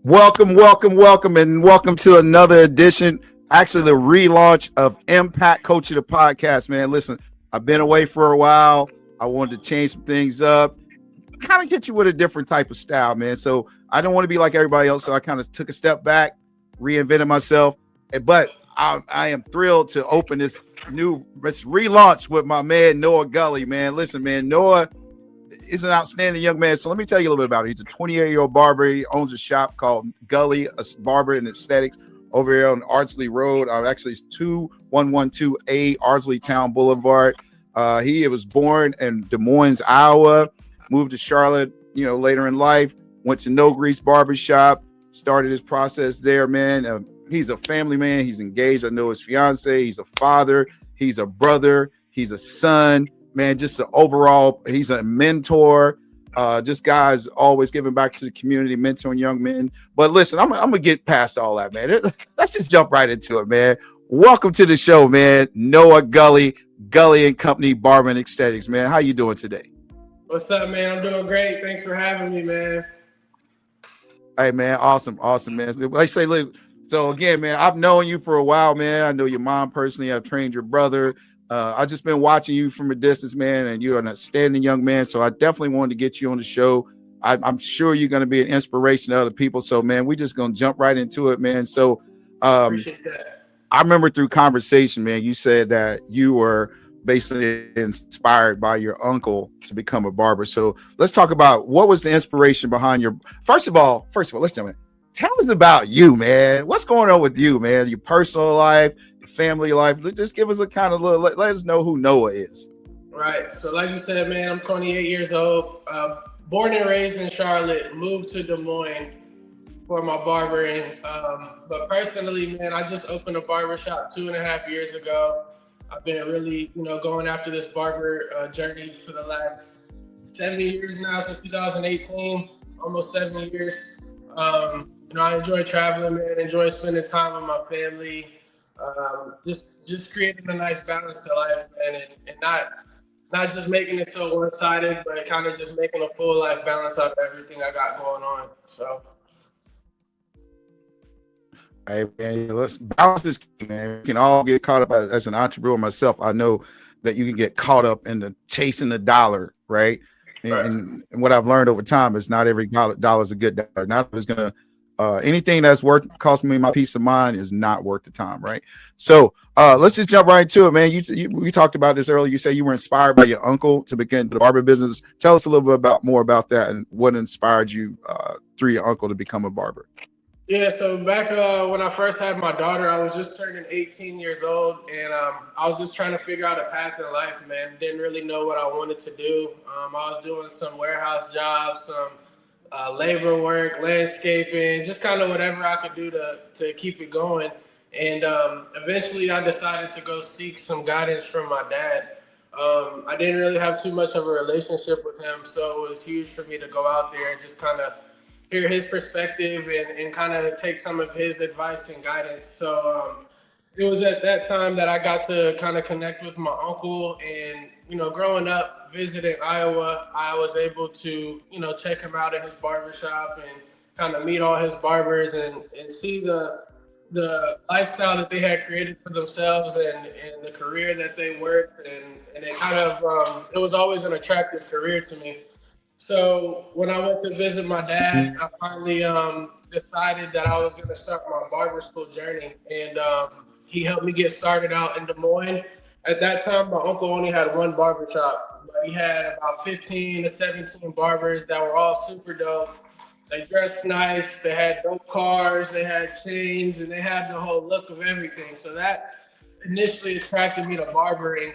And welcome to another edition, actually the relaunch of Impact Coaching the podcast, man. Listen, I've been away for a while. I wanted to change some things up, kind of get you with a different type of style, man. So I don't want to be like everybody else. So I kind of took a step back, reinvented myself. But I am thrilled to open this relaunch with my man, Noah Gully, man. Listen, man, Noah is an outstanding young man. So let me tell you a little bit about it. He's a 28-year-old barber. He owns a shop called Gully, a barber and aesthetics over here on Ardsley Road. Actually, it's 2112A Ardsley Town Boulevard. He was born in Des Moines, Iowa, moved to Charlotte, later in life, went to No Grease Barbershop, started his process there, man. He's a family man. He's engaged. I know his fiance. He's a father. He's a brother. He's a son. Man, just he's a mentor. This guy's always giving back to the community, mentoring young men. But listen, I'm gonna get past all that, man. Let's just jump right into it, man. Welcome to the show, man. Noah Gully, Gully and Company Barber and Aesthetics, man. How you doing today? What's up, man? I'm doing great. Thanks for having me, man. Hey, man, awesome, man. Like say, look, so again, man, I've known you for a while, man. I know your mom personally. I've trained your brother. I've just been watching you from a distance, man, and you're an outstanding young man. So I definitely wanted to get you on the show. I'm sure you're going to be an inspiration to other people. So, man, we're just going to jump right into it, man. So Appreciate that. I remember through conversation, man, you said that you were basically inspired by your uncle to become a barber. So let's talk about what was the inspiration behind your, first of all, let's jump in. Tell us about you, man. What's going on with you, man? Your personal life, your family life. Just give us a kind of little, let us know who Noah is. Right. So like you said, man, I'm 28 years old, born and raised in Charlotte, moved to Des Moines for my barbering. But personally, man, I just opened a barbershop 2.5 years ago. I've been really, going after this barber journey for the last 7 years now, since 2018, almost 7 years. I enjoy traveling, man. Enjoy spending time with my family. Just creating a nice balance to life, man, and not just making it so one-sided, but kind of just making a full life balance out of everything I got going on. So. Hey, man, let's balance this, man. We can all get caught up as an entrepreneur myself. I know that you can get caught up in the chasing the dollar, right? And what I've learned over time is not every dollar is a good dollar. Not if it's gonna anything that's cost me my peace of mind is not worth the time, right? So let's just jump right into it, man. We talked about this earlier. You said you were inspired by your uncle to begin the barber business. Tell us a little bit more about that and what inspired you through your uncle to become a barber. Yeah, so back when I first had my daughter, I was just turning 18 years old, and I was just trying to figure out a path in life, man. Didn't really know what I wanted to do. I was doing some warehouse jobs, some labor work, landscaping, just kind of whatever I could do to keep it going. And eventually I decided to go seek some guidance from my dad. I didn't really have too much of a relationship with him, so it was huge for me to go out there and just kind of hear his perspective and kind of take some of his advice and guidance. So it was at that time that I got to kind of connect with my uncle. And, growing up, visiting Iowa, I was able to, check him out at his barbershop and kind of meet all his barbers and see the lifestyle that they had created for themselves and the career that they worked. And it kind of, it was always an attractive career to me. So when I went to visit my dad, I finally decided that I was going to start my barber school journey. And he helped me get started out in Des Moines. At that time, my uncle only had one barber shop, but he had about 15 to 17 barbers that were all super dope. They dressed nice, they had dope cars, they had chains, and they had the whole look of everything. So that initially attracted me to barbering,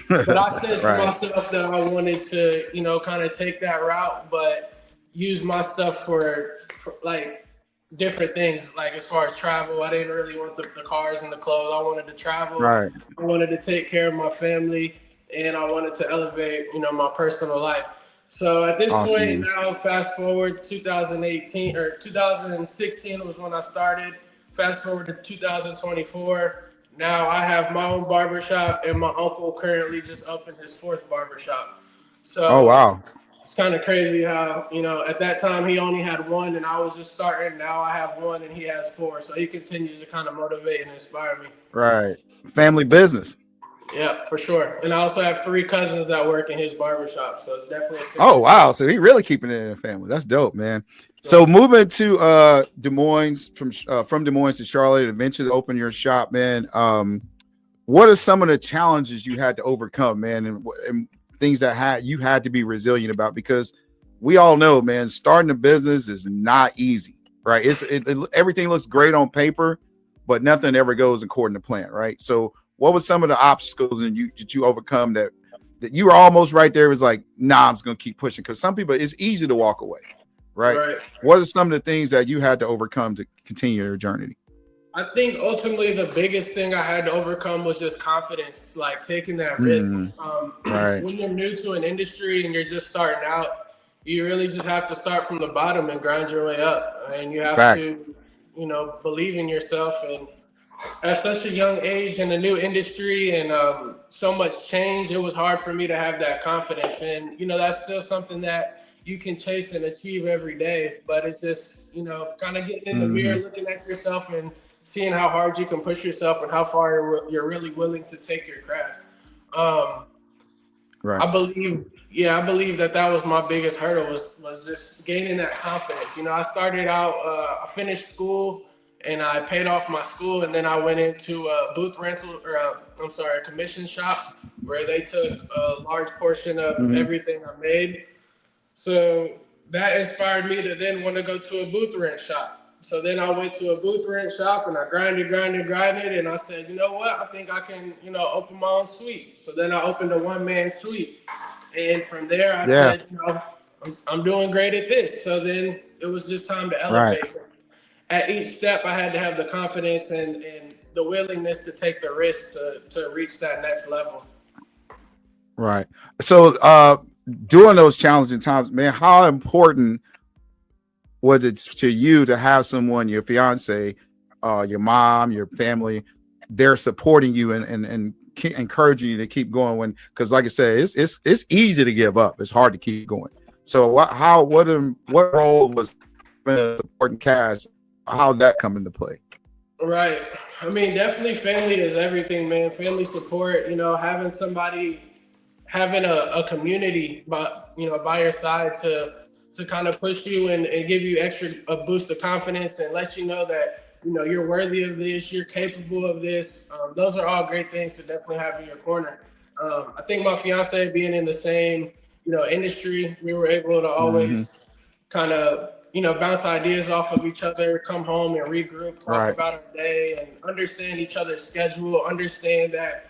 but I said to myself that I wanted to, kind of take that route, but use my stuff for like different things, like as far as travel. I didn't really want the cars and the clothes. I wanted to travel. Right. I wanted to take care of my family, and I wanted to elevate, my personal life. So at this point now, fast forward 2018 or 2016 was when I started. Fast forward to 2024. Now I have my own barbershop, and my uncle currently just opened his 4th barbershop. So, oh wow! it's kind of crazy how, at that time he only had one and I was just starting. Now I have one and he has four. So he continues to kind of motivate and inspire me. Right. Family business. Yeah, for sure. And I also have 3 cousins that work in his barbershop. So it's definitely a Oh, wow. So he really keeping it in the family. That's dope, man. So moving to Des Moines, from Des Moines to Charlotte, eventually open your shop, man. What are some of the challenges you had to overcome, man, and things that you had to be resilient about? Because we all know, man, starting a business is not easy, right? Everything looks great on paper, but nothing ever goes according to plan, right? So what were some of the obstacles that you overcome that you were almost right there? It was like, nah, I'm just gonna keep pushing, because some people, it's easy to walk away, right? What are some of the things that you had to overcome to continue your journey? I think ultimately the biggest thing I had to overcome was just confidence, like taking that risk. Right. When you're new to an industry and you're just starting out, you really just have to start from the bottom and grind your way up. And you have to, believe in yourself. And at such a young age in a new industry and so much change, it was hard for me to have that confidence. And, that's still something that you can chase and achieve every day. But it's just, kind of getting in the mirror, looking at yourself and seeing how hard you can push yourself and how far you're really willing to take your craft. Right. I believe that was my biggest hurdle was just gaining that confidence. I started out, I finished school and I paid off my school, and then I went into a booth rental, a commission shop where they took a large portion of everything I made. So that inspired me to then want to go to a booth rent shop. So then I went to a booth rent shop and I grinded. And I said, you know what? I think I can, open my own suite. So then I opened a one-man suite. And from there I said, I'm doing great at this. So then it was just time to elevate. Right. At each step, I had to have the confidence and the willingness to take the risk to reach that next level. Right. So during those challenging times, man, how important was it to you to have someone, your fiance, your mom, your family, they're supporting you and encouraging you to keep going? Because like I said, it's easy to give up. It's hard to keep going. So what role was in a supporting cast? How'd that come into play? Right. I mean, definitely family is everything, man. Family support, having somebody, having a community, by your side to kind of push you and give you a boost of confidence and let you know that, you're worthy of this, you're capable of this. Those are all great things to definitely have in your corner. I think my fiance being in the same, industry, we were able to always kind of, bounce ideas off of each other, come home and regroup, talk about our day and understand each other's schedule, understand that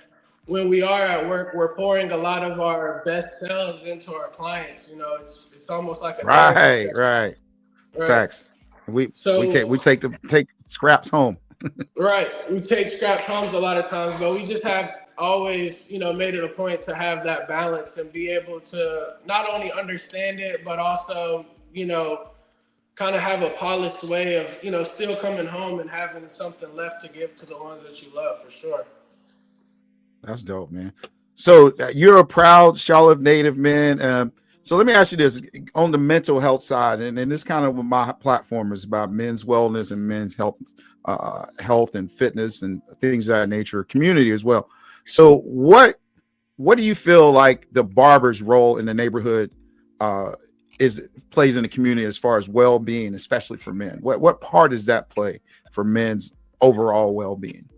when we are at work, we're pouring a lot of our best selves into our clients. It's almost like a right. Facts. We take scraps home. Right. We take scraps homes a lot of times, but we just have always, made it a point to have that balance and be able to not only understand it, but also, kind of have a polished way of, still coming home and having something left to give to the ones that you love, for sure. That's dope, man. So you're a proud Charlotte native, man. So let me ask you this: on the mental health side, and this kind of my platform is about men's wellness and men's health and fitness and things of that nature, community as well. So what do you feel like the barber's role in the neighborhood plays in the community as far as well-being, especially for men? What part does that play for men's overall well-being?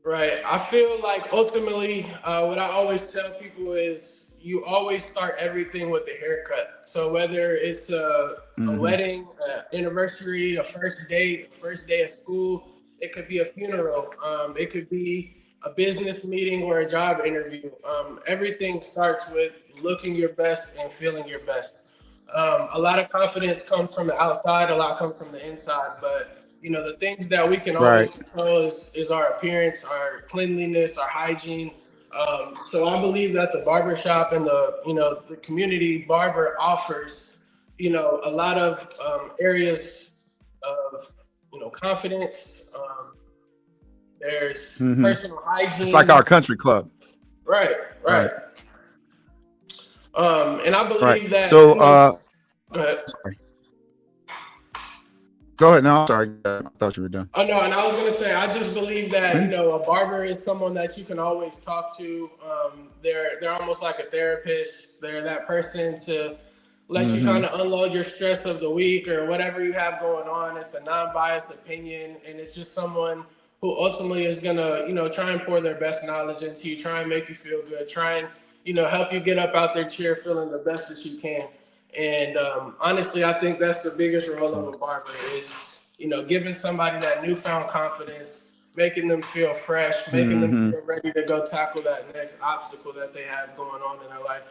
Right. I feel like ultimately, what I always tell people is you always start everything with a haircut. So whether it's a wedding, anniversary, a first date, first day of school, it could be a funeral, it could be a business meeting or a job interview. Everything starts with looking your best and feeling your best. A lot of confidence comes from the outside, a lot comes from the inside, but the things that we can always control is our appearance, our cleanliness, our hygiene. So I believe that the barbershop and the community barber offers, a lot of areas of, confidence. There's personal hygiene. It's like our country club. Right. And I Right. believe that, So, go ahead. sorry. Go ahead. No, I'm sorry. I thought you were done. Oh no, and I was gonna say, I just believe that Finish. a barber is someone that you can always talk to. They're almost like a therapist. They're that person to let you kind Mm-hmm. of unload your stress of the week or whatever you have going on. It's a non-biased opinion, and it's just someone who ultimately is gonna try and pour their best knowledge into you, try and make you feel good, try and help you get up out their chair feeling the best that you can. And honestly, I think that's the biggest role of a barber is giving somebody that newfound confidence, making them feel fresh, making them Mm-hmm. feel ready to go tackle that next obstacle that they have going on in their life.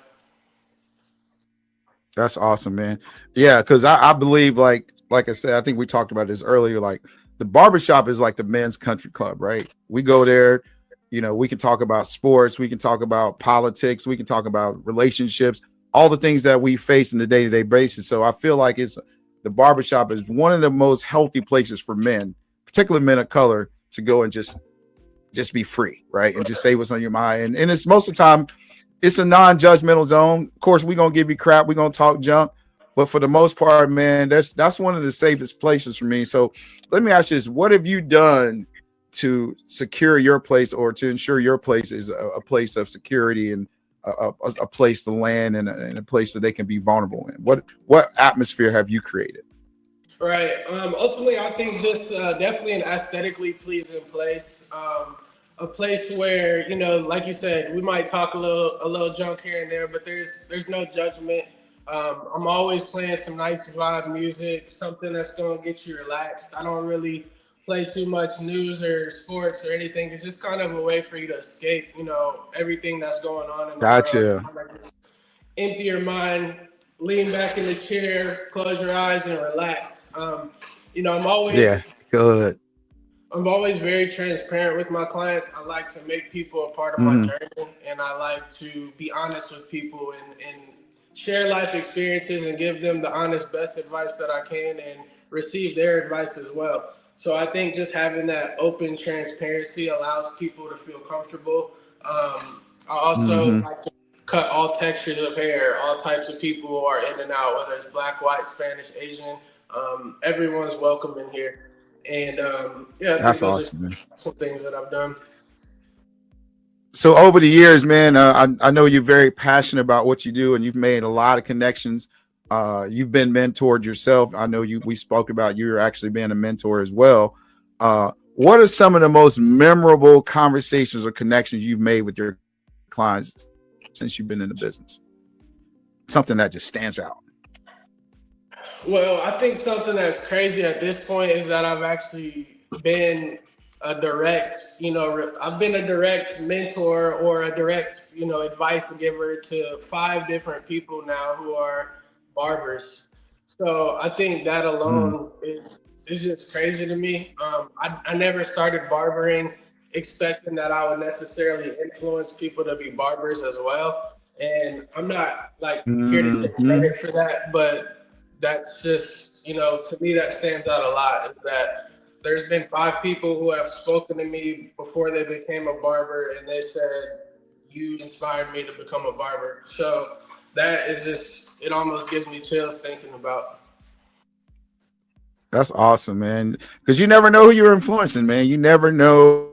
That's awesome, man. Yeah, because I believe, like I said, I think we talked about this earlier. Like the barbershop is like the men's country club, right? We go there, we can talk about sports, we can talk about politics, we can talk about relationships, all the things that we face in the day-to-day basis. So I feel like the barbershop is one of the most healthy places for men, particularly men of color, to go and just be free, right? And just say what's on your mind. And it's most of the time it's a non-judgmental zone. Of course, we're gonna give you crap, we're gonna talk junk, but for the most part, man, that's one of the safest places for me. So let me ask you this: what have you done to secure your place or to ensure your place is a place of security and a place to land and a place that they can be vulnerable in? What atmosphere have you created? Right. Ultimately, I think just definitely an aesthetically pleasing place. A place where like you said, we might talk a little junk here and there, but there's no judgment. I'm always playing some nice vibe music, something that's gonna get you relaxed. I don't really play too much news or sports or anything. It's just kind of a way for you to escape, everything that's going on in the world. Gotcha. Kind of just empty your mind, lean back in the chair, close your eyes, and relax. You know, I'm Yeah. always Good. I'm always very transparent with my clients. I like to make people a part of my Mm-hmm. journey, and I like to be honest with people and share life experiences and give them the honest, best advice that I can and receive their advice as well. So I think just having that open transparency allows people to feel comfortable. I also Mm-hmm. like to cut all textures of hair, all types of people who are in and out, whether it's black, white, Spanish, Asian. Everyone's welcome in here. And yeah, I think That's those are awesome, man. some things that I've done. So over the years, man, I know you're very passionate about what you do, and you've made a lot of connections. You've been mentored yourself. I know we spoke about you actually being a mentor as well. What are some of the most memorable conversations or connections you've made with your clients since you've been in the business? Something that just stands out. Well, I think something that's crazy at this point is that I've actually been a direct, I've been a direct mentor or a direct, advice giver to 5 different people now who are barbers. So I think that Mm, alone is just crazy to me. I never started barbering expecting that I would necessarily influence people to be barbers as well. And I'm not like here to take mm-hmm. credit for that, but that's just, to me, that stands out a lot is that there's been 5 people who have spoken to me before they became a barber, and they said, "You inspired me to become a barber." So that is just, it almost gives me chills thinking about. That's awesome, man. Because you never know who you're influencing, man. You never know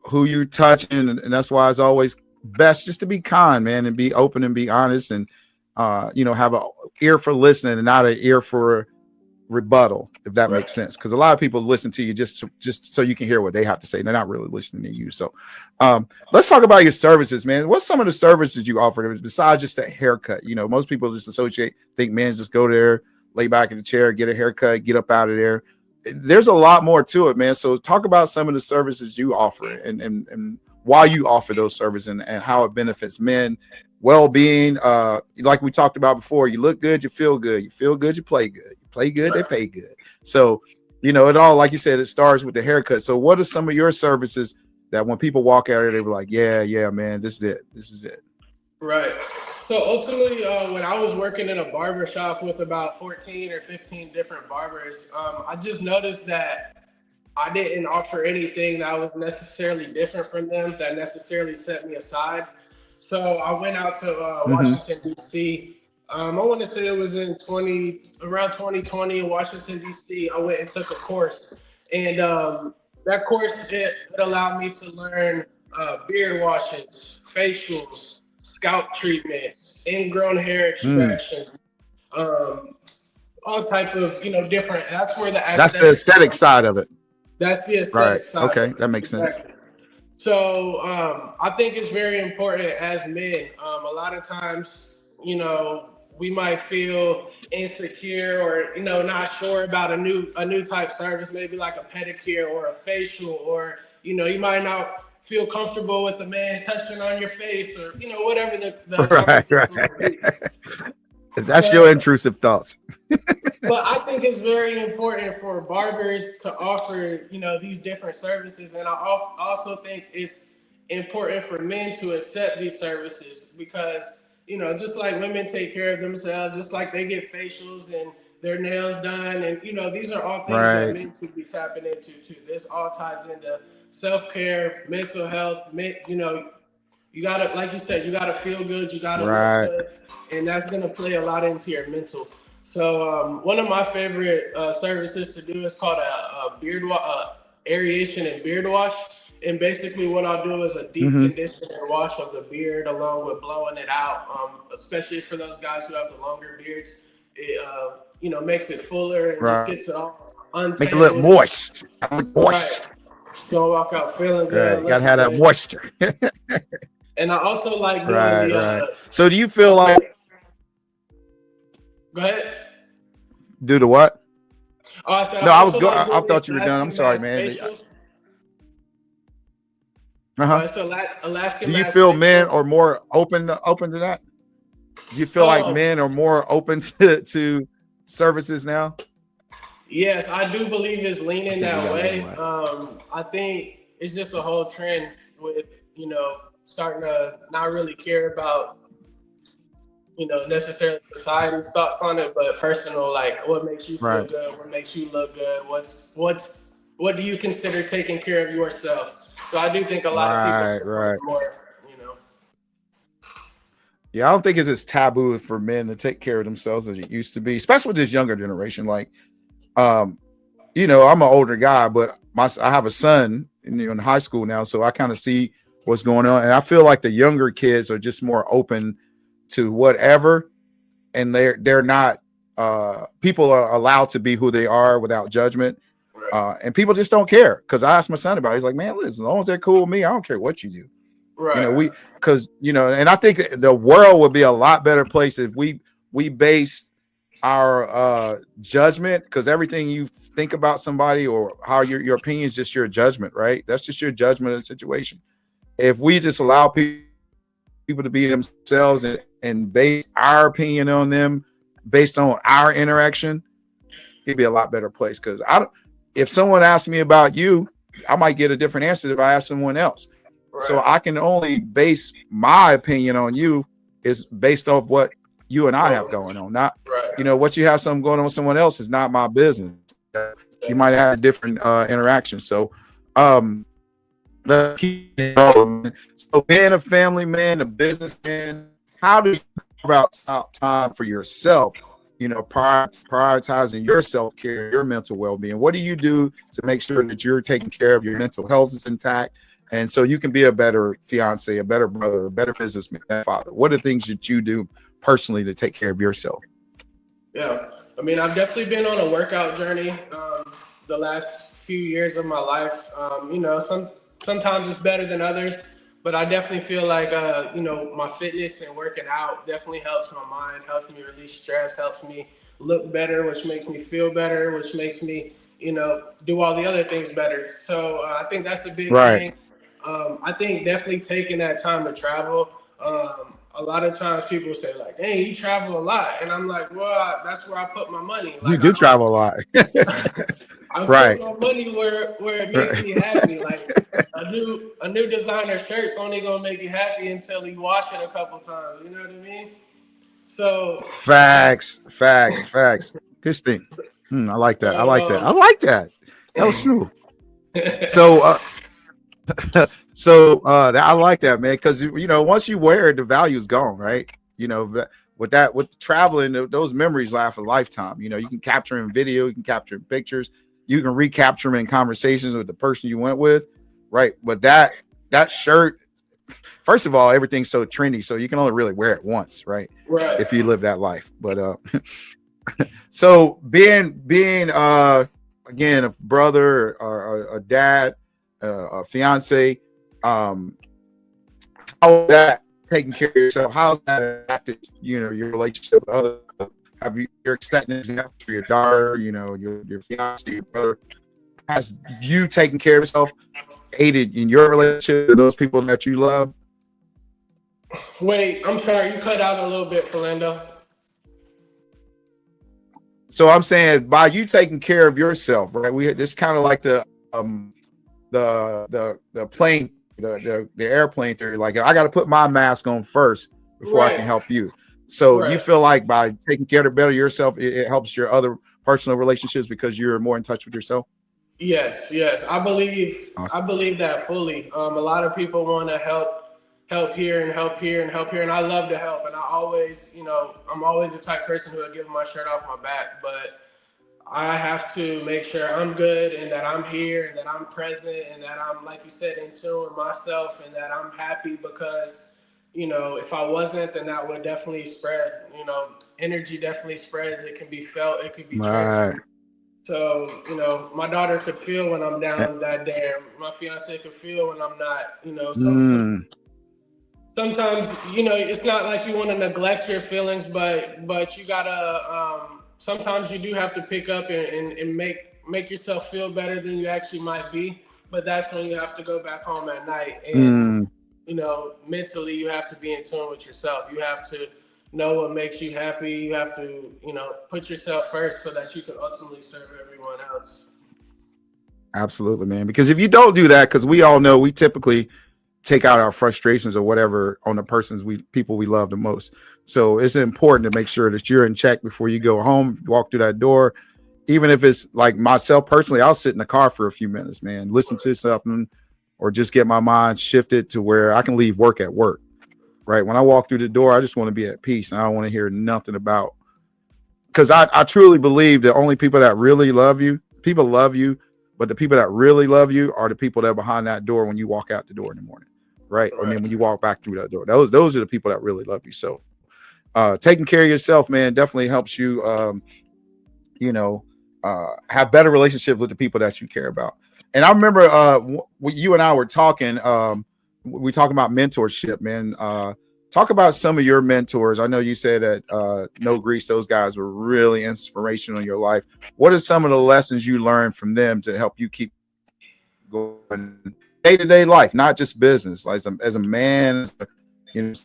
who you're touching, and that's why it's always best just to be kind, man, and be open and be honest, and have an ear for listening and not an ear for rebuttal, if that Right. makes sense. Because a lot of people listen to you just so you can hear what they have to say. They're not really listening to you. So, let's talk about your services, man. What's some of the services you offer besides just a haircut? Most people just think men just go there, lay back in the chair, get a haircut, get up out of there. There's a lot more to it, man. So talk about some of the services you offer and why you offer those services and how it benefits men well-being. Like we talked about before, you look good, you feel good, you play good, you play good, they pay good. So it all, like you said, it starts with the haircut. So what are some of your services that when people walk out here, they were like, yeah, man, this is it. Right. So ultimately, when I was working in a barber shop with about 14 or 15 different barbers, I just noticed that I didn't offer anything that was necessarily different from them that necessarily set me aside. So I went out to Hmm. Washington D.C. I want to say it was in around 2020 in Washington D.C. I went and took a course, and that course it allowed me to learn beard washes, facials, scalp treatments, ingrown hair Mm. extraction, um, all type of different. That's where the That's the aesthetic aesthetic comes. side of it. That's the Right. aesthetic side Okay. of That it. makes sense. Exactly. So I think it's very important as men. A lot of times, we might feel insecure or not sure about a new type service, maybe like a pedicure or a facial, or you might not feel comfortable with the man touching on your face, or whatever the Right. conversation Right. might be. That's your But intrusive thoughts. but I think it's very important for barbers to offer, these different services, and I also think it's important for men to accept these services because, just like women take care of themselves, just like they get facials and their nails done, and these are all things that Right. men should be tapping into too. This all ties into self care, mental health. You gotta, like you said, you gotta feel good, you gotta look Right. good, and that's gonna play a lot into your mental. So one of my favorite services to do is called a aeration and beard wash. And basically, what I'll do is a deep Hmm. condition and wash of the beard, along with blowing it out. Especially for those guys who have the longer beards, it makes it fuller and just Right. gets it all Make it look untangled. moist. Right, Moist. gonna walk out feeling Right. good, You gotta looking have that good. moisture. And I also like doing Right. the. Right. So do you feel Also, like go ahead. do the what? Oh, I said I No, I was also go. like I doing the thought you were done. I'm Alaskan sorry, mask man. facial. Uh-huh. It's Alaskan Do you mask feel men facial. are more open to that? Do you feel like Um, men are more open to services now? yes, I do believe it's I leaning think we that got a red way. light. I think it's just a whole trend with starting to not really care about necessarily society's thoughts on it, but personal, like what makes you feel Right. good, what makes you look good, what do you consider taking care of yourself? So I do think a lot of people Right. are Right. more. Yeah, I don't think it's as taboo for men to take care of themselves as it used to be, especially with this younger generation. Like, um, I'm an older guy, but I have a son in high school now, so I kind of see what's going on, and I feel like the younger kids are just more open to whatever, and they're not. People are allowed to be who they are without judgment, Right. and people just don't care. Because I asked my son about it. He's like, man, listen, as long as they're cool with me, I don't care what you do. Right. Because and I think the world would be a lot better place if we base our judgment, because everything you think about somebody or how your opinion is just your judgment, right? That's just your judgment of the situation. If we just allow people to be themselves and base our opinion on them based on our interaction, it'd be a lot better place. Because if someone asks me about you, I might get a different answer if I ask someone else. So Right. I can only base my opinion on you is based off what you and I have going on. Not, Right. what you have something going on with someone else is not my business. You might have a different interaction. So let's keep it going. So being a family man, a businessman, how do you carve out time for yourself? Prioritizing your self-care, your mental well-being. What do you do to make sure that you're taking care of your mental health is intact? And so you can be a better fiance, a better brother, a better businessman, a father. What are things that you do personally to take care of yourself? Yeah. I mean, I've definitely been on a workout journey the last few years of my life. Sometimes it's better than others, but I definitely feel like my fitness and working out definitely helps my mind, helps me release stress, helps me look better, which makes me feel better, which makes me do all the other things better. So I think that's a big Right. thing. I think definitely taking that time to travel. A lot of times people say like, "Hey, you travel a lot," and I'm like, "Well, that's where I put my money. You Like, do travel a lot. I put Right. my money where it makes Right. me happy. Like a new designer shirt's only gonna make you happy until you wash it a couple times. You know what I mean? So I Facts. Good thing. I like that. I so like that. I like that. That was smooth. So So I like that, man, because once you wear it, the value is gone, right? With traveling, those memories last a lifetime. You can capture in video, you can capture in pictures, you can recapture them in conversations with the person you went with, right? But that shirt, first of all, everything's so trendy, so you can only really wear it once, right? Right. If you live that life. But so being again, a brother or a dad, a fiance, how is that taking care of yourself? How's that affected, your relationship with others? Have you're setting an example for your daughter, your fiance, your brother? Has you taking care of yourself aided in your relationship with those people that you love? Wait, I'm sorry, you cut out a little bit, Philando. So I'm saying by you taking care of yourself, right? It's kind of like the plane, the airplane theory. Like, I got to put my mask on first before I can Right, help you. So you right. feel like by taking care of better yourself, it helps your other personal relationships because you're more in touch with yourself. Yes, yes. I believe Awesome. I believe that fully. A lot of people want to help here and help here and help here, and I love to help. And I always, I'm always the type of person who will give my shirt off my back, but I have to make sure I'm good and that I'm here and that I'm present and that I'm, like you said, in tune with myself and that I'm happy because, if I wasn't, then that would definitely spread. Energy definitely spreads. It can be felt. It can be Right. transferred. So, my daughter could feel when I'm Eh, down that day. My fiance could feel when I'm not, Mm, sometimes, it's not like you want to neglect your feelings, but you gotta, sometimes you do have to pick up and make yourself feel better than you actually might be. But that's when you have to go back home at night. And, mm, mentally you have to be in tune with yourself. You have to know what makes you happy. You have to, put yourself first so that you can ultimately serve everyone else. absolutely, man. Because if you don't do that, because we all know we typically take out our frustrations or whatever on the people we love the most. So it's important to make sure that you're in check before you go home, walk through that door. Even if it's like myself personally, I'll sit in the car for a few minutes, man, listen to something, or just get my mind shifted to where I can leave work at work. Right. When I walk through the door, I just want to be at peace. And I don't want to hear nothing about, because I truly believe the only people that really love you, people love you, but the people that really love you are the people that are behind that door when you walk out the door in the morning. Right. And Right. then when you walk back through that door, those are the people that really love you. So taking care of yourself, man, definitely helps you you know, have better relationships with the people that you care about. And I remember you and I were talking, we talking about mentorship, man. Talk about some of your mentors. I know you said that No Grease, those guys were really inspirational in your life. What are some of the lessons you learned from them to help you keep going day-to-day life, not just business, like as a man,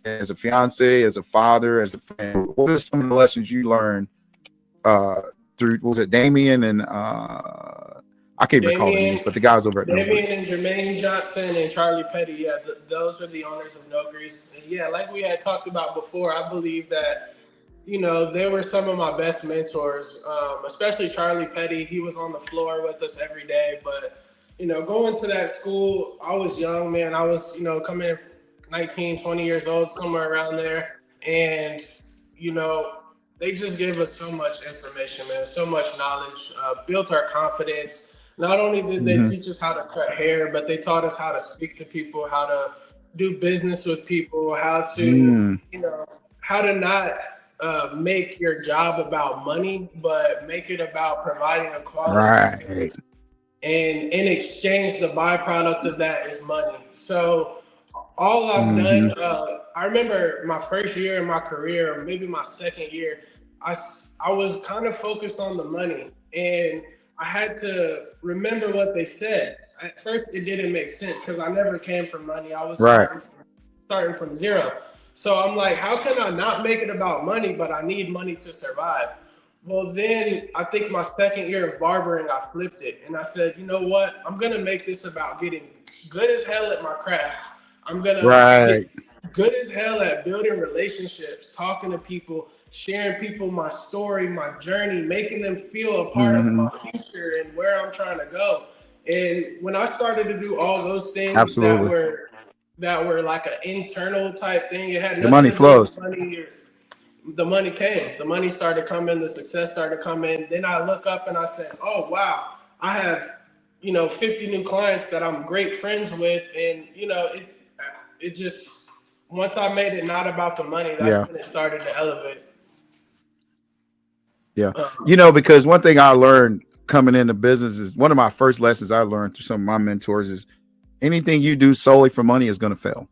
as a fiance, as a father, as a friend? What are some of the lessons you learned uh through, was it Damien and I can't recall the names, Damien, but the guys over at No Damien Grease. and Jermaine Johnson and Charlie Petty, yeah, those are the owners of No Grease. And yeah, like we had talked about before, I believe that they were some of my best mentors, especially Charlie Petty. He was on the floor with us every day. But, going to that school, I was young, man. I was, coming in 19, 20 years old, somewhere around there. And, you know, they just gave us so much information, man, so much knowledge, built our confidence. Not only did they Mm-hmm. teach us how to cut hair, but they taught us how to speak to people, how to do business with people, how to, Mm, how to not make your job about money, but make it about providing a quality right. service. And in exchange, the byproduct of that is money. So all I've Mm-hmm. done, I remember my first year in my career, or maybe my second year, I, I was kind of focused on the money. And I had to remember what they said. At first, it didn't make sense because I never came from money. I was Right. starting from zero. So I'm like, how can I not make it about money, but I need money to survive? Well, then I think my second year of barbering, I flipped it and I said, you know what? I'm gonna make this about getting good as hell at my craft. I'm gonna get Right. good as hell at building relationships, talking to people, sharing people my story, my journey, making them feel a part of Mm-hmm. my future and where I'm trying to go. And when I started to do all those things Absolutely. that were like an internal type thing, it had The nothing money to do with flows. money. The money came. The money started coming. The success started coming. Then I look up and I said, "Oh wow, I have 50 new clients that I'm great friends with." And it just once I made it not about the money, that's Yeah. when it started to elevate. Yeah. Um, Because one thing I learned coming into business is one of my first lessons I learned through some of my mentors is anything you do solely for money is going to fail.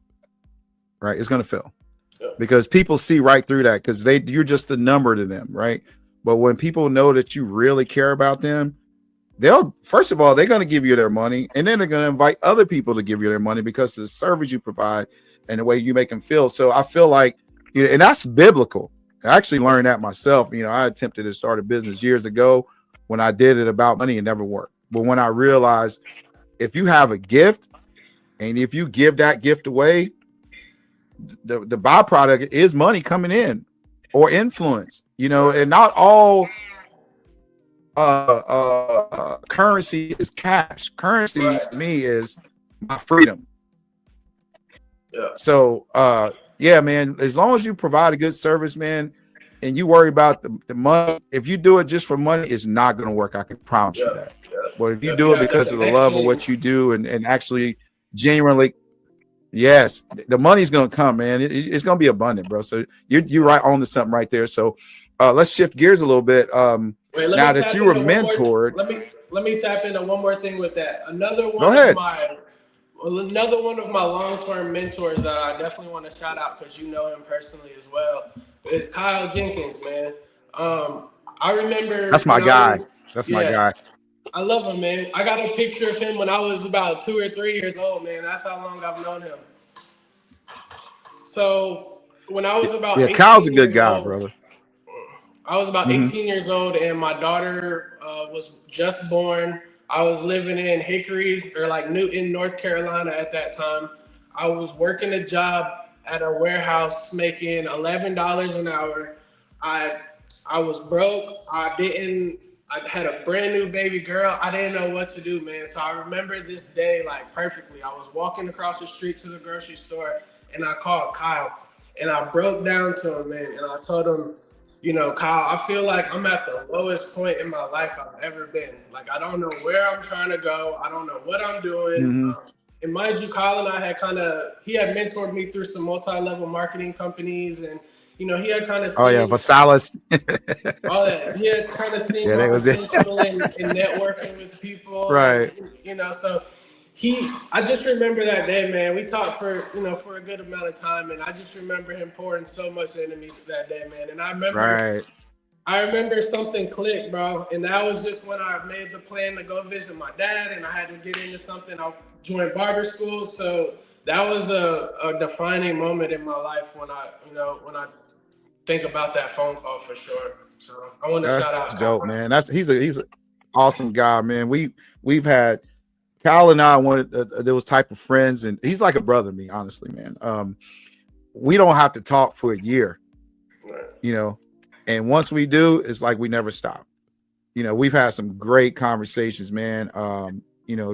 Right? It's going to fail yeah, because people see right through that because you're just a number to them, right? But when people know that you really care about them, they'll first of all they're going to give you their money, and then they're going to invite other people to give you their money because of the service you provide and the way you make them feel. So I feel like, and that's biblical. I actually learned that myself. I attempted to start a business years ago. When I did it about money, it never worked. But when I realized if you have a gift and if you give that gift away, the byproduct is money coming in or influence, right, and not all currency is cash. Currency right, to me is my freedom. yeah, So yeah, man, as long as you provide a good service, man, and you worry about the money, if you do it just for money, it's not going to work. I can promise you yeah, that. yeah. But if you If you do it have the because of the love of connection, what you do and actually genuinely, yes, the money's going to come, man. It's going to be abundant, bro. So you're right on to something right there. So let's shift gears a little bit. wait, let Now me that tap you were into one more. mentored, Let me tap into one more thing with that. go ahead. Another one of my long-term mentors that I definitely want to shout out because you know him personally as well is Kyle Jenkins, man. Um, I remember That's my when I guy. was, That's my yeah, guy. I love him, man. I got a picture of him when I was about 2 or 3 years old, man. That's how long I've known him. So when I was Yeah, about Kyle's a 18 good years guy, old, brother. I was about Mm-hmm. 18 years old, and my daughter was just born. I was living in Hickory or like Newton, North Carolina at that time. I was working a job at a warehouse making $11 an hour. I I was broke. I didn't. I had a brand new baby girl. I didn't know what to do, man. So I remember this day like perfectly. I was walking across the street to the grocery store, and I called Kyle, and I broke down to him, man, and I told him, Kyle, I feel like I'm at the lowest point in my life I've ever been. Like, I don't know where I'm trying to go. I don't know what I'm doing. Mm-hmm. And mind you, Kyle and I had he had mentored me through some multi-level marketing companies. And, he had kind of Oh yeah, seen Vasalis. all that. He had kind of seen Yeah, my that was it. potential in networking with people. And, Right. so I just remember that day, man. We talked for a good amount of time. And I just remember him pouring so much into me that day, man. And Right. I remember something clicked, bro, and that was just when I made the plan to go visit my dad, and I had to get into something. I joined barber school, so that was a defining moment in my life when I think about that phone call for sure. So I want to That's shout out dope, Kyle. man. He's an awesome guy, man. We've had Cal and I wanted those type of friends, and he's like a brother to me, honestly, man. We don't have to talk for a year, you know, and once we do, it's like we never stop. We've had some great conversations, man.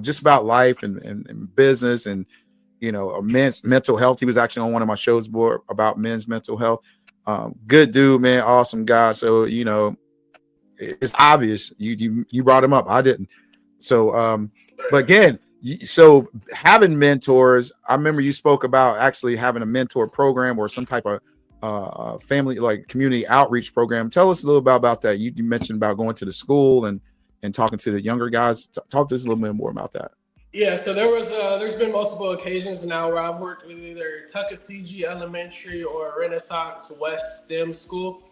Just about life and business and men's mental health. He was actually on one of my shows about men's mental health. Good dude, man, awesome guy. So it's obvious you brought him up. I didn't. So but again, so having mentors, I remember you spoke about actually having a mentor program or some type of family like community outreach program. Tell us a little bit about that. You mentioned about going to the school and talking to the younger guys. Talk to us a little bit more about that. Yeah, so there's been multiple occasions now where I've worked with either Tuckasegee Elementary or Renaissance West STEM School.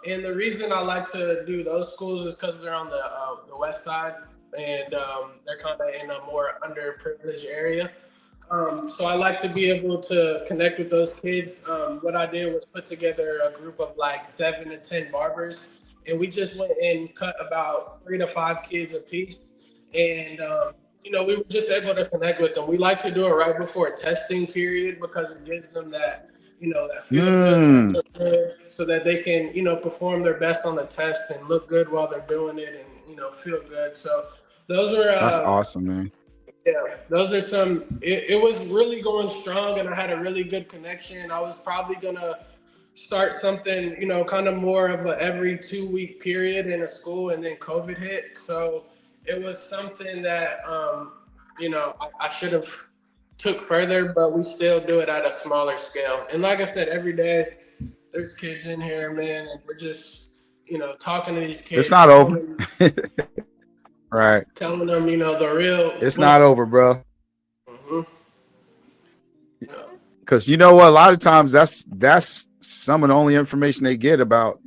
And the reason I like to do those schools is because they're on the west side, and they're kind of in a more underprivileged area. So I like to be able to connect with those kids. What I did was put together a group of like 7 to 10 barbers, and we just went and cut about 3 to 5 kids a piece. And we were just able to connect with them. We like to do it right before a testing period because it gives them that feel good, that look good, so that they can perform their best on the test and look good while they're doing it and feel good. So those were That's awesome, man. yeah, those are some. It was really going strong, and I had a really good connection. I was probably gonna start something, kind of more of a every 2 week period in a school, and then COVID hit. So it was something that I should have took further, but we still do it at a smaller scale. And like I said, every day there's kids in here, man, and we're just talking to these It's kids, not over. Right. telling them the real. It's not over, bro. Mhm. Because you know what? A lot of times that's some of the only information they get about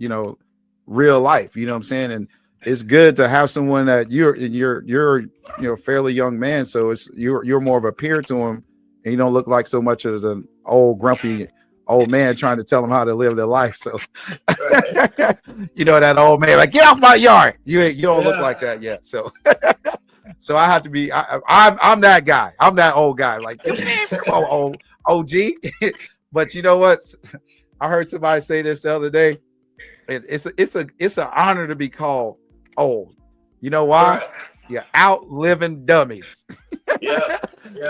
real life. You know what I'm saying? And it's good to have someone that you're a fairly young man, so it's you're more of a peer to him, and you don't look like so much as an old grumpy old man trying to tell them how to live their life. So Right. that old man like, get off my yard. You don't look Yeah. like that yet. So so I have to be. I'm that guy. I'm that old guy. Like, man, come on, old OG. But you know what? I heard somebody say this the other day. It's an honor to be called old. You know why? Right. You're outliving dummies. Yeah.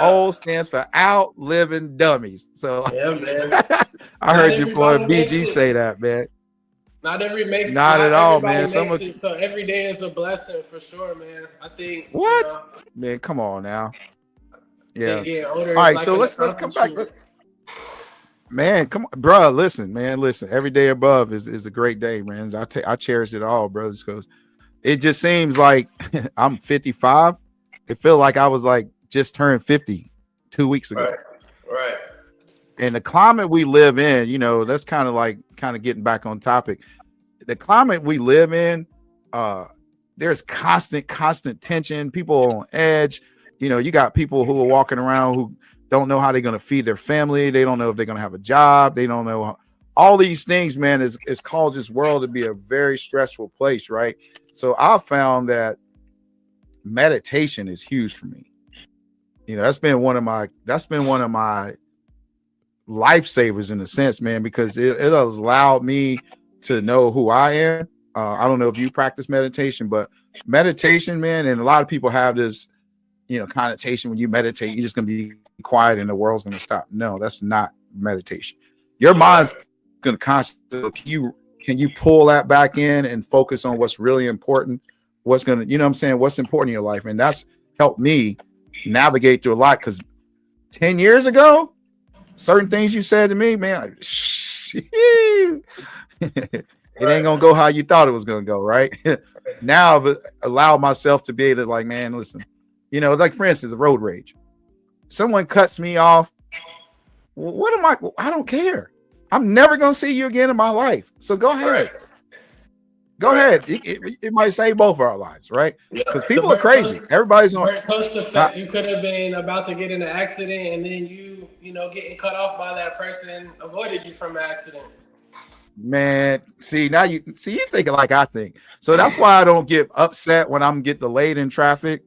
Old stands for outliving dummies. So Yeah, man. I heard your boy everybody makes BG it. say that, man. Not Not not at all, everybody man. Some makes of it, so every day is a blessing for sure, man. I think what? Man, come on now. Yeah. getting older All is right, like so an let's come back. accomplishment. Man, come on, bro. Listen, man. Listen. Every day above is a great day, man. I cherish it all, brothers. Because it just seems like I'm 55. It feels like I was like just turned 50 2 weeks ago. Right. And the climate we live in, that's kind of getting back on topic. The climate we live in, there's constant tension. People on edge. You got people who are walking around who don't know how they're going to feed their family. They don't know if they're going to have a job. They don't know all these things, man, is caused this world to be a very stressful place, right? So I found that meditation is huge for me. That's been one of my lifesavers in a sense, man, because it has allowed me to know who I am. I don't know if you practice meditation, but meditation, man, and a lot of people have this, connotation when you meditate, you're just going to be quiet and the world's going to stop. No, that's not meditation. Your mind's going to constantly, can you pull that back in and focus on what's really important? What's going to, what's important in your life? And that's helped me navigate through a lot, because 10 years ago, certain things you said to me, man, it ain't gonna go how you thought it was gonna go, right? Now I've allowed myself to be able to, like, man, listen, like for instance, the road rage. Someone cuts me off. What am I don't care. I'm never gonna see you again in my life. So go ahead. Right. Go ahead. It might save both of our lives, right? Because people are Very crazy. Everybody's on. Very close to fact. You could have been about to get in an accident, and then you getting cut off by that person avoided you from an accident. Man, see, now you thinking like I think. So that's why I don't get upset when I'm getting delayed in traffic.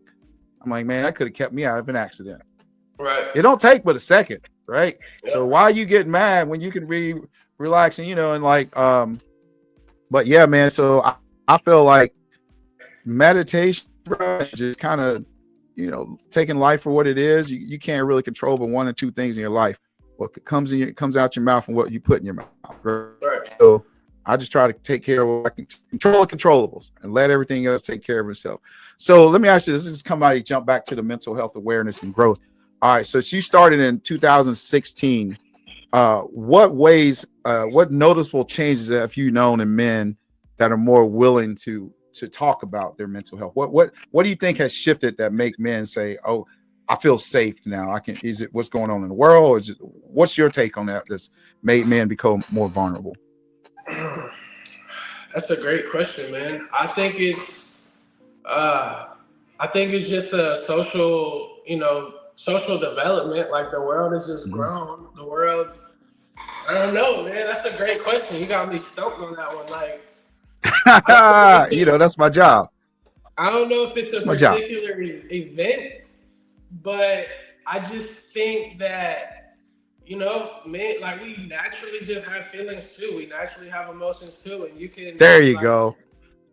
I'm like, man, that could have kept me out of an accident. Right. It don't take but a second, right? Yeah. So why you getting mad when you can be relaxing, and like, but yeah, man. So I feel like meditation, bro, just kind of, taking life for what it is. You can't really control but one or two things in your life. What comes out your mouth and what you put in your mouth. Right. So I just try to take care of what I can control the controllables and let everything else take care of itself. So let me ask you, this is jump back to the mental health awareness and growth. All right. So you started in 2016. What noticeable changes have you known in men that are more willing to talk about their mental health? What do you think has shifted that make men say, oh, I feel safe now? Is it what's going on in the world? Or what's your take on that that's made men become more vulnerable? That's a great question, man. I think it's just a social development. Like, the world has just grown. The world, I don't know, man. That's a great question. You got me stumped on that one. Like, that's my job. I don't know if it's a particular event, but I just think that, men, like, we naturally just have feelings too. We naturally have emotions too, and you can. There you go.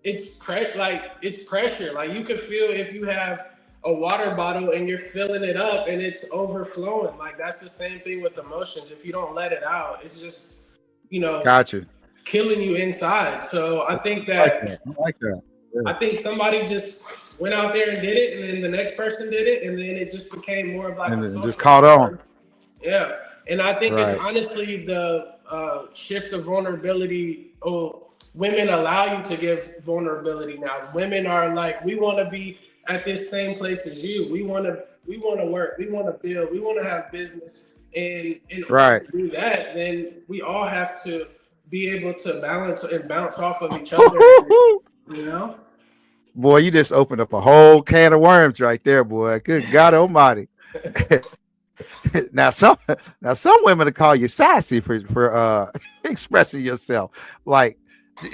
it's pressure. Like you can feel if you have a water bottle and you're filling it up and it's overflowing. Like that's the same thing with emotions. If you don't let it out, it's just, Gotcha. killing you inside. So I think I like that that. I like that. I Yeah. think somebody just went out there and did it, and then the next person did it, and then it just became more of like And a then just social caught on. sport. Yeah, and I think it's Right. honestly the shift of vulnerability. Oh, women allow you to give vulnerability now. Women are like, we want to be at this same place as you. We want to work. We want to build. We want to have business. And in order Right. to do that, then we all have to be able to balance and bounce off of each other. You know. Boy, you just opened up a whole can of worms right there, boy. Good God Almighty. now some women will call you sassy for expressing yourself. Like,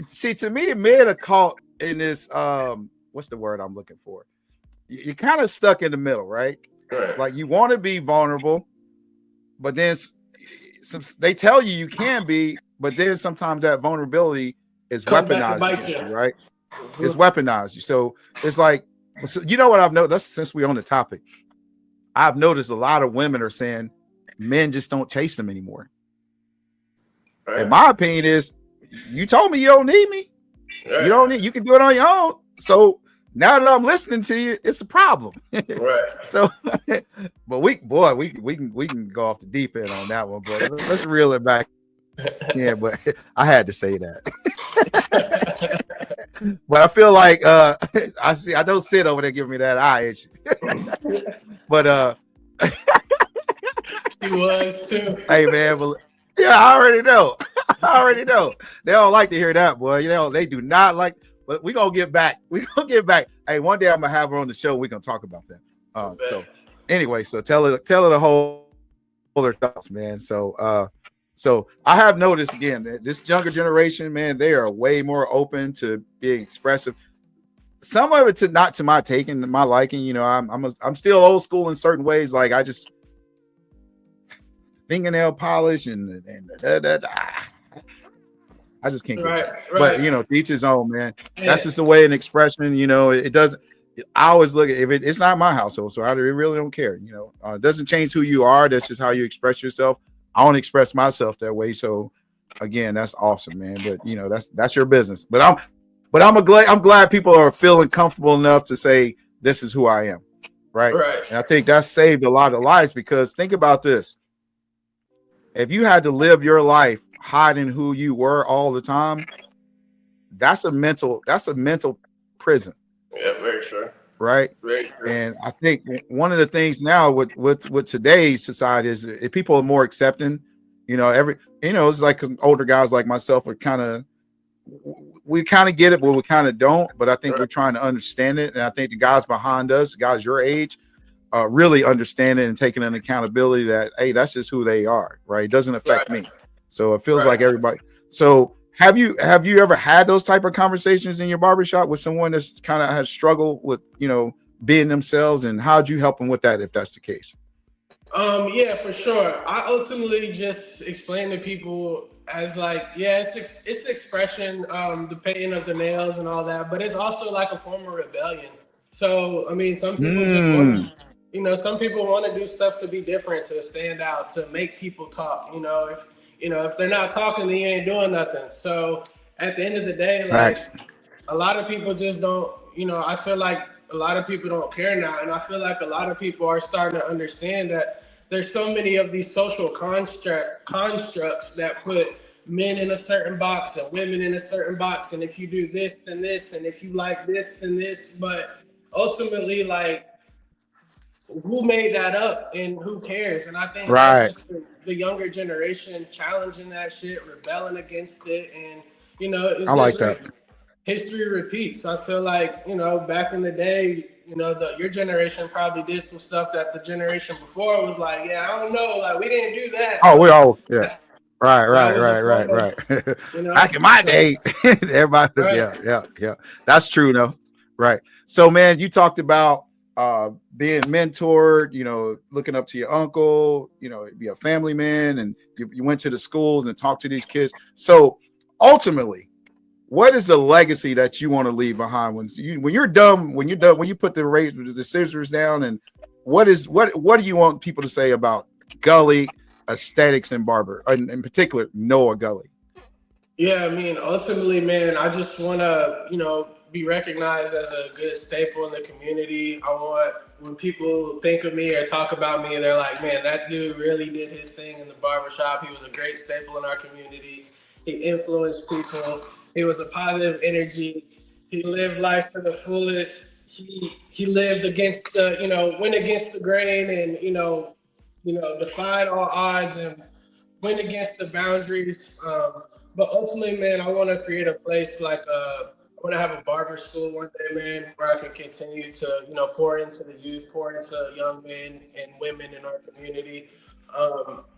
see, to me, men are caught in this what's the word I'm looking for? You're kind of stuck in the middle, right? Right. Like you want to be vulnerable, but then they tell you can be, but then sometimes that vulnerability is Come back and weaponized bite against you. you, right? It's weaponized you. So it's like, so you know what I've noticed, since we're on the topic, I've noticed a lot of women are saying men just don't chase them anymore. Right. And my opinion is, you told me you don't need me. Right. You don't need, you can do it on your own. So now that I'm listening to you, it's a problem. Right. So, but we can go off the deep end on that one, but let's reel it back. Yeah, but I had to say that. But I feel like I know Sid over there giving me that eye issue. But He was too. hey man, but yeah, I already know. I already know. They don't like to hear that, boy. You know, they do not like, but we gonna get back. We gonna get back. Hey, one day I'm gonna have her on the show. We're gonna talk about that. So anyway, so tell her the whole her thoughts, man. So I have noticed again that this younger generation, man, they are way more open to being expressive. Some of it not to my taking, my liking. You know, I'm still old school in certain ways. Like I just fingernail polish and I just can't get that. But you know, to each his own, man. Yeah. That's just a way an expression. You know, it doesn't. I always look at it's not my household, so I really don't care. You know, it doesn't change who you are. That's just how you express yourself. I don't express myself that way. So again, that's awesome, man. But you know, that's your business. But I'm glad people are feeling comfortable enough to say this is who I am. Right. And I think that's saved a lot of lives, because think about this. If you had to live your life hiding who you were all the time, that's a mental prison. Yeah, very true. Right. Very true. And I think one of the things now with today's society is if people are more accepting, you know, it's like older guys like myself are we kind of get it, but we kind of don't. But I think we're trying to understand it. And I think the guys behind us, guys your age, really understand it and taking an accountability that, hey, that's just who they are. Right. It doesn't affect me. So it feels like everybody. So have you ever had those type of conversations in your barbershop with someone that's kind of has struggled with, you know, being themselves, and how'd you help them with that if that's the case? Yeah, for sure. I ultimately just explain to people as like, yeah, it's the expression, the painting of the nails and all that, but it's also like a form of rebellion. So I mean, some people just want, you know, some people want to do stuff to be different, to stand out, to make people talk. If they're not talking, then you ain't doing nothing. So at the end of the day, like a lot of people just don't, I feel like a lot of people don't care now. And I feel like a lot of people are starting to understand that there's so many of these social constructs that put men in a certain box and women in a certain box. And if you do this, then this, and if you like this, then this. But ultimately, like, who made that up and who cares? And I think that's just the younger generation challenging that shit, rebelling against it. And, it's I like that. History repeats. I feel like, back in the day, your generation probably did some stuff that the generation before was like, yeah, I don't know, like we didn't do that. Oh, we all, yeah. Right. Back in my day, everybody was, yeah. That's true, though. Right. So, man, you talked about being mentored, looking up to your uncle, be a family man, and you went to the schools and talked to these kids. So ultimately, what is the legacy that you want to leave behind when you're done, when you put the scissors down, and what do you want people to say about Gully aesthetics and barber, and in particular Noah Gully? Yeah, I mean, ultimately, man, I just want to, be recognized as a good staple in the community. I want, when people think of me or talk about me, they're like, man, that dude really did his thing in the barbershop. He was a great staple in our community. He influenced people. He was a positive energy. He lived life to the fullest. He lived against the, went against the grain and, defied all odds and went against the boundaries. But ultimately, man, I want to create a place like I want to have a barber school one day, man, where I can continue to, pour into the youth, pour into young men and women in our community.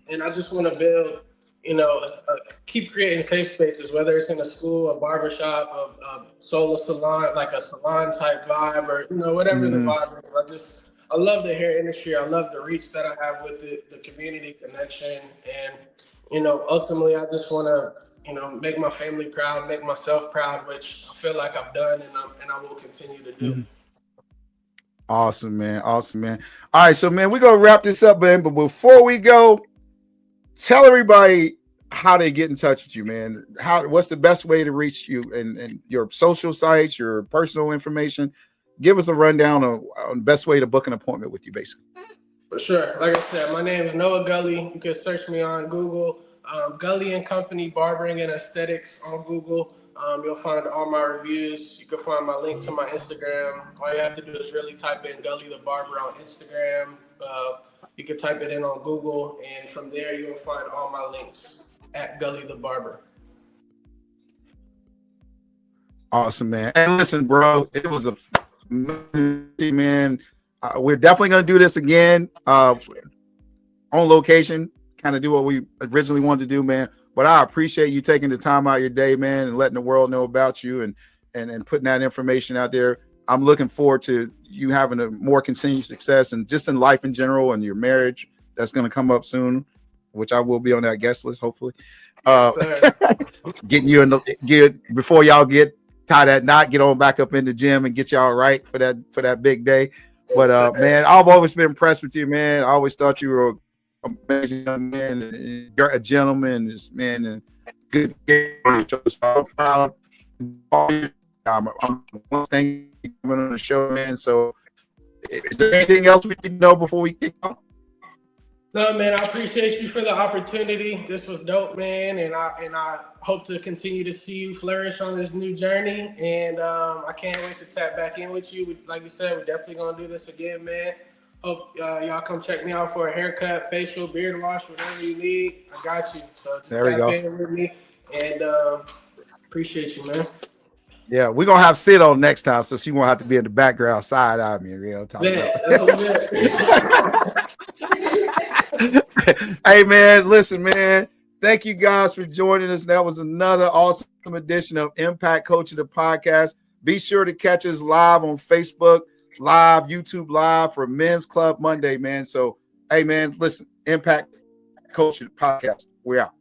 And I just want to build, keep creating safe spaces, whether it's in a school, a barbershop, a solo salon, like a salon type vibe, or, whatever the vibe is. I love the hair industry. I love the reach that I have with it, the community connection. And, ultimately, I just want to, make my family proud, make myself proud, which I feel like I've done and I will continue to do. Awesome, man. Awesome, man. All right, so, man, we're going to wrap this up, man. But before we go, tell everybody how they get in touch with you, man. What's the best way to reach you and your social sites, your personal information? Give us a rundown on the best way to book an appointment with you, basically. For sure. Like I said, my name is Noah Gully. You can search me on Google. Gully and Company Barbering and Aesthetics on Google. You'll find all my reviews. You can find my link to my Instagram. All you have to do is really type in Gully the Barber on Instagram. You can type it in on Google, and from there you'll find all my links at Gully the Barber. Awesome, man. And listen, bro, it was a man. We're definitely going to do this again on location, kind of do what we originally wanted to do, man. But I appreciate you taking the time out of your day, man, and letting the world know about you and putting that information out there. I'm looking forward to you having a more continued success and just in life in general and your marriage that's going to come up soon, which I will be on that guest list, hopefully. Getting you before y'all get tie that knot, get on back up in the gym and get y'all right for that big day. But man, I've always been impressed with you, man. I always thought you were an amazing young man, and you're a gentleman, man, and good. So I'm proud. I'm one thing coming on the show, man. So, is there anything else we need to know before we kick off? No, man, I appreciate you for the opportunity. This was dope, man, and I hope to continue to see you flourish on this new journey. And I can't wait to tap back in with you. Like you said, we're definitely gonna do this again, man. Hope y'all come check me out for a haircut, facial, beard wash, whatever you need. I got you. So just tap in with me, and appreciate you, man. Yeah, we're gonna have Sid on next time, so she won't have to be in the background side eye me. Hey, man, listen, man. Thank you guys for joining us. That was another awesome edition of Impact Coaching the Podcast. Be sure to catch us live on Facebook Live, YouTube Live for Men's Club Monday, man. So, hey, man, listen, Impact Coaching the Podcast. We're out.